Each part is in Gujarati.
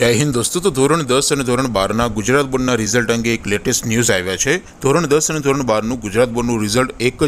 जय हिंद दोस्तों। तो ધોરણ 10 અને ધોરણ 12ના ગુજરાત બોર્ડના રિઝલ્ટ અંગે એક લેટેસ્ટ ન્યૂઝ આવ્યા છે। ધોરણ 10 અને ધોરણ 12નું ગુજરાત બોર્ડનું રિઝલ્ટ એક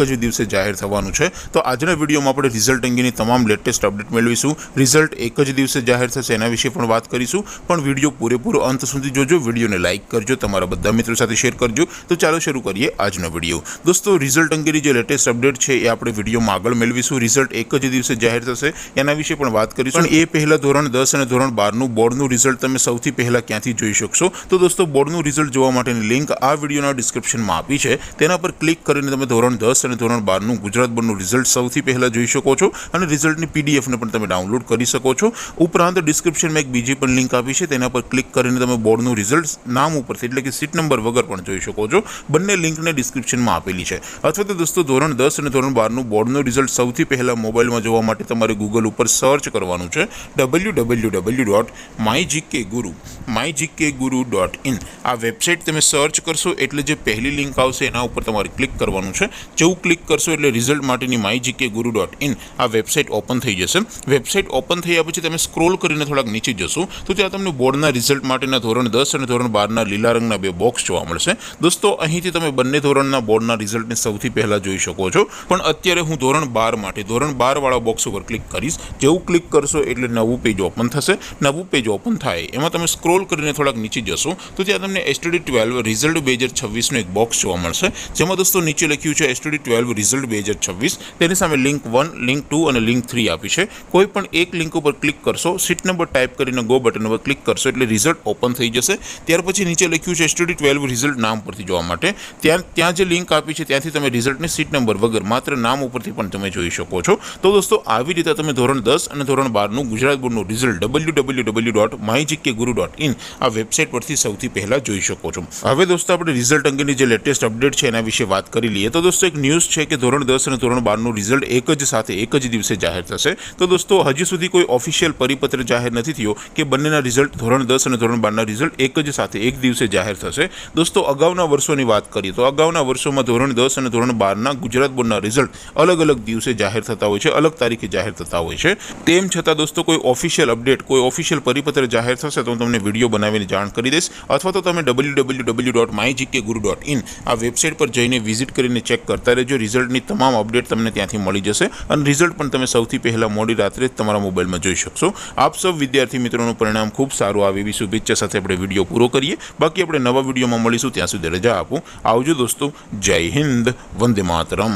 જ દિવસે જાહેર થવાનું છે। તો આજના વિડીયોમાં આપણે રિઝલ્ટ અંગેની તમામ લેટેસ્ટ અપડેટ મેળવીશું। રિઝલ્ટ એક જ દિવસે જાહેર થશે એના વિશે પણ વાત કરીશું, પણ વિડીયો પૂરેપૂરો અંત સુધી જોજો, વિડીયોને લાઇક કરજો, તમારા બધા મિત્રો સાથે શેર કરજો। તો ચાલો શરૂ કરીએ આજનો વિડીયો। દોસ્તો, રિઝલ્ટ અંગેની જે લેટેસ્ટ અપડેટ છે એ આપણે વિડીયોમાં આગળ મેળવીશું। રિઝલ્ટ એક જ દિવસે જાહેર થશે એના વિશે પણ વાત કરીશું, પણ એ પહેલા ધોરણ 10 અને ધોરણ 12નું બોર્ડનું રિઝલ્ટ તમે સૌથી પહેલા ક્યાંથી જોઈ શકશો? તો દોસ્તો, બોર્ડનું રિઝલ્ટ જોવા માટેની લિંક આ વિડીયોના ડિસ્ક્રિપ્શનમાં આપી છે, તેના પર ક્લિક કરીને તમે ધોરણ 10 અને ધોરણ 12નું ગુજરાત બોર્ડનું રિઝલ્ટ સૌથી પહેલા જોઈ શકો છો અને રિઝલ્ટની પીડીએફને પણ તમે ડાઉનલોડ કરી શકો છો। ઉપરાંત ડિસ્ક્રિપ્શનમાં એક બીજી પણ લિંક આપી છે, તેના પર ક્લિક કરીને તમે બોર્ડનું રિઝલ્ટ નામ ઉપરથી એટલે કે સીટ નંબર વગર પણ જોઈ શકો છો। બંને લિંકને ડિસ્ક્રિપ્શનમાં આપેલી છે। અથવા તો દોસ્તો, ધોરણ 10 અને ધોરણ 12નું બોર્ડનું રિઝલ્ટ સૌથી પહેલા મોબાઈલમાં જોવા માટે તમારે ગૂગલ ઉપર સર્ચ કરવાનું છે www.mygkguru.in। આ વેબસાઇટ તમે સર્ચ કરશો એટલે જે પહેલી લિંક આવશે એના ઉપર તમારે ક્લિક કરવાનું છે। જેવું ક્લિક કરશો એટલે રિઝલ્ટ માટેની mygkguru.in આ વેબસાઇટ ઓપન થઈ જશે। વેબસાઇટ ઓપન થયા પછી તમે સ્ક્રોલ કરીને થોડાક નીચે જશો તો ત્યાં તમને બોર્ડના રિઝલ્ટ માટેના ધોરણ 10 અને ધોરણ 12ના લીલા રંગના બે બોક્સ જોવા મળશે। દોસ્તો, અહીંથી તમે બંને ધોરણના બોર્ડના રિઝલ્ટને સૌથી પહેલા જોઈ શકો છો, પણ અત્યારે હું ધોરણ 12 માટે ધોરણ 12 વાળા બોક્સ ઉપર ક્લિક કરીશ। જેવું ક્લિક કરશો એટલે નવું પેજ ઓપન થશે। નવું પેજ ઓપન થાય એમાં તમે સ્ક્રોલ કરીને થોડાક નીચે જશો તો ત્યાં તમને STD12 રિઝલ્ટ 2026નું એક બોક્સ જોવા મળશે, જેમાં દોસ્તો નીચે લખ્યું છે STD12 રિઝલ્ટ 2026। તેની સામે લિંક 1, લિંક 2 અને લિંક 3 આપી છે। કોઈ પણ એક લિંક ઉપર ક્લિક કરશો, સીટ નંબર ટાઈપ કરીને ગો બટન ઉપર ક્લિક કરશો એટલે રિઝલ્ટ ઓપન થઈ જશે। ત્યાર પછી નીચે લખ્યું છે STD12 રિઝલ્ટ નામ પરથી જોવા માટે, ત્યાં જે લિંક આપી છે ત્યાંથી તમે રિઝલ્ટને સીટ નંબર વગર માત્ર નામ ઉપરથી પણ તમે જોઈ શકો છો। તો દોસ્તો, આવી રીતે તમે ધોરણ 10 અને ધોરણ 12નું ગુજરાત બોર્ડનું રિઝલ્ટ www.mygkguru.in આ વેબસાઇટ પરથી સૌથી પહેલા જોઈ શકો છો। હવે દોસ્તો, આપણે રિઝલ્ટ અંગેની જે લેટેસ્ટ અપડેટ છે એના વિશે વાત કરી લઈએ। તો દોસ્તો, એક ન્યૂઝ છે કે ધોરણ 10 અને ધોરણ 12નું રિઝલ્ટ એક જ દિવસે જાહેર થશે। તો દોસ્તો, હજી સુધી કોઈ ઓફિશિયલ પરિપત્ર જાહેર નથી થયો કે બંનેના રિઝલ્ટ ધોરણ 10 અને ધોરણ 12ના રિઝલ્ટ એક દિવસે જાહેર થશે। દોસ્તો, અગાઉના વર્ષોની વાત કરીએ તો અગાઉના વર્ષોમાં ધોરણ 10 અને ધોરણ 12ના ગુજરાત બોર્ડના રિઝલ્ટ અલગ અલગ દિવસે જાહેર થતા હોય છે, અલગ તારીખે જાહેર થતા હોય છે। તેમ છતાં દોસ્તો, કોઈ ઓફિશિયલ અપડેટ, કોઈ ઓફિશિયલ પરિપત્ર જાહેર થશે તો હું તમને વિડીયો બનાવીને જાણ કરી દઈશ, અથવા તો તમે www.mygkguru.in આ વેબસાઇટ પર જઈને વિઝિટ કરીને ચેક કરતા રહેજો। રિઝલ્ટની તમામ અપડેટ તમને ત્યાંથી મળી જશે અને રિઝલ્ટ પણ તમે સૌથી પહેલા મોડી રાત્રે જ તમારા મોબાઈલમાં જોઈ શકશો। આપ સૌ વિદ્યાર્થી મિત્રોનું પરિણામ ખૂબ સારું આવે એવી શુભેચ્છા સાથે આપણે વિડીયો પૂરો કરીએ। બાકી આપણે નવા વિડીયોમાં મળીશું, ત્યાં સુધી રજા આપું। આવજો દોસ્તો, જય હિન્દ, વંદે માતરમ।